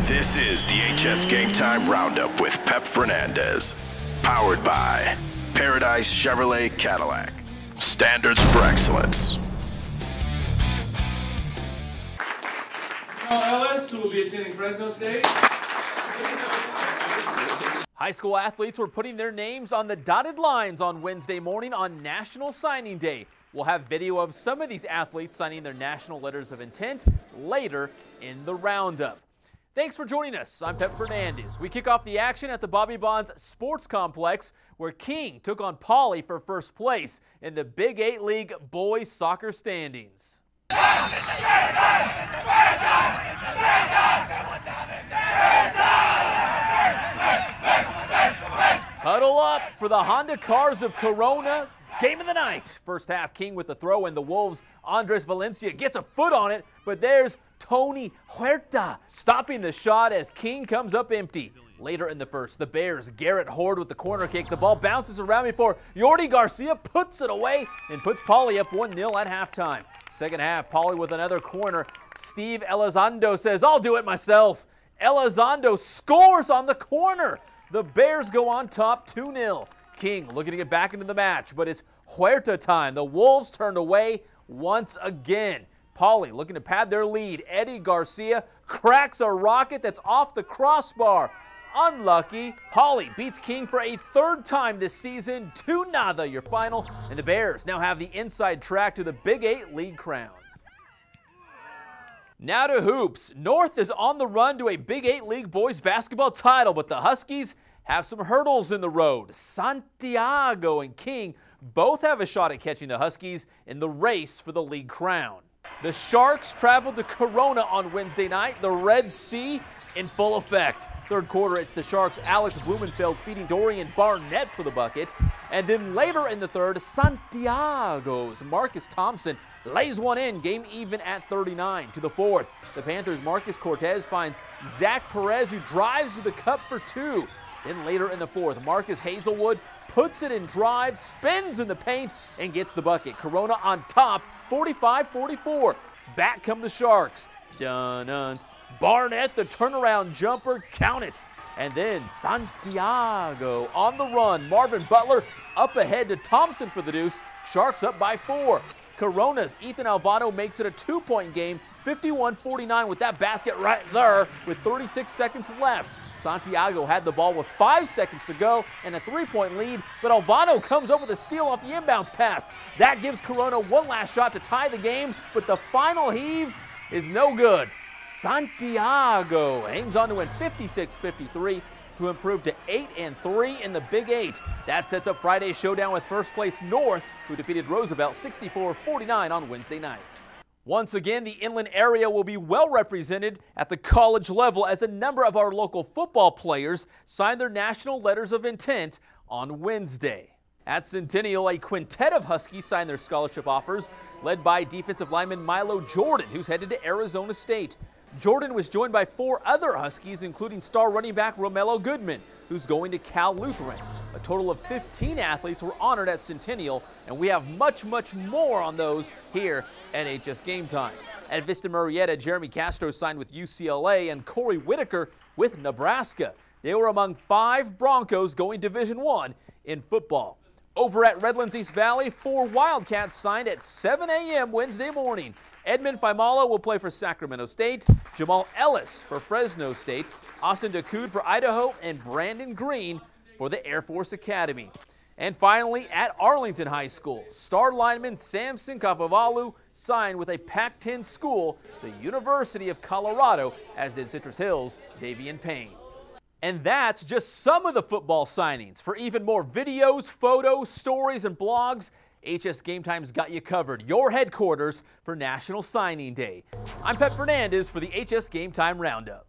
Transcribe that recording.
This is the HS Game Time Roundup with Pep Fernandez. Powered by Paradise Chevrolet Cadillac. Standards for excellence. Ellis, who will be attending Fresno State. High school athletes were putting their names on the dotted lines on Wednesday morning on National Signing Day. We'll have video of some of these athletes signing their national letters of intent later in the roundup. Thanks for joining us. I'm Pep Fernandez. We kick off the action at the Bobby Bonds Sports Complex, where King took on Pauley for first place in the Big VIII League boys soccer standings. Huddle up for the Honda Cars of Corona. Game of the night. First half, King with the throw, and the Wolves' Andres Valencia gets a foot on it, but there's Tony Huerta stopping the shot as King comes up empty. Later in the first, the Bears' Garrett Horde with the corner kick. The ball bounces around before Yordi Garcia puts it away and puts Pauley up 1-0 at halftime. Second half, Pauley with another corner. Steve Elizondo says, "I'll do it myself." Elizondo scores on the corner. The Bears go on top 2-0. King looking to get back into the match, but it's Huerta time. The Wolves turned away once again. Pauley looking to pad their lead. Eddie Garcia cracks a rocket that's off the crossbar. Unlucky. Pauley beats King for a third time this season. 2-0 your final, and the Bears now have the inside track to the Big VIII League crown. Now to hoops. North is on the run to a Big VIII League boys basketball title, but the Huskies have some hurdles in the road. Santiago and King both have a shot at catching the Huskies in the race for the league crown. The Sharks traveled to Corona on Wednesday night. The Red Sea in full effect. Third quarter, it's the Sharks' Alex Blumenfeld feeding Dorian Barnett for the bucket. And then later in the third, Santiago's Marcus Thompson lays one in, game even at 39. To the fourth, the Panthers' Marcus Cortez finds Zach Perez, who drives to the cup for two. Then later in the fourth, Marcus Hazelwood puts it in drive, spins in the paint, and gets the bucket. Corona on top, 45-44. Back come the Sharks. Dun-dun. Barnett, the turnaround jumper, count it. And then Santiago on the run. Marvin Butler up ahead to Thompson for the deuce. Sharks up by 4. Corona's Ethan Alvano makes it a 2-point game, 51-49 with that basket right there with 36 seconds left. Santiago had the ball with 5 seconds to go and a 3-point lead, but Alvano comes up with a steal off the inbounds pass. That gives Corona one last shot to tie the game, but the final heave is no good. Santiago hangs on to win 56-53 to improve to 8-3 in the Big VIII. That sets up Friday's showdown with first place North, who defeated Roosevelt 64-49 on Wednesday night. Once again, the inland area will be well represented at the college level as a number of our local football players signed their national letters of intent on Wednesday. At Centennial, a quintet of Huskies signed their scholarship offers, led by defensive lineman Milo Jordan, who's headed to Arizona State. Jordan was joined by 4 other Huskies, including star running back Romello Goodman, who's going to Cal Lutheran. A total of 15 athletes were honored at Centennial, and we have much more on those here at HS Game Time. At Vista Murrieta, Jeremy Castro signed with UCLA and Corey Whitaker with Nebraska. They were among 5 Broncos going Division I in football. Over at Redlands East Valley, 4 Wildcats signed at 7 a.m. Wednesday morning. Edmund Faimalo will play for Sacramento State, Jamal Ellis for Fresno State, Austin Dakoud for Idaho, and Brandon Green for the Air Force Academy. And finally, at Arlington High School, star lineman Samson Kafavalu signed with a Pac-10 school, the University of Colorado, as did Citrus Hills' Davian Payne. And that's just some of the football signings. For even more videos, photos, stories, and blogs, HS Game Time's got you covered. Your headquarters for National Signing Day. I'm Pep Fernandez for the HS Game Time Roundup.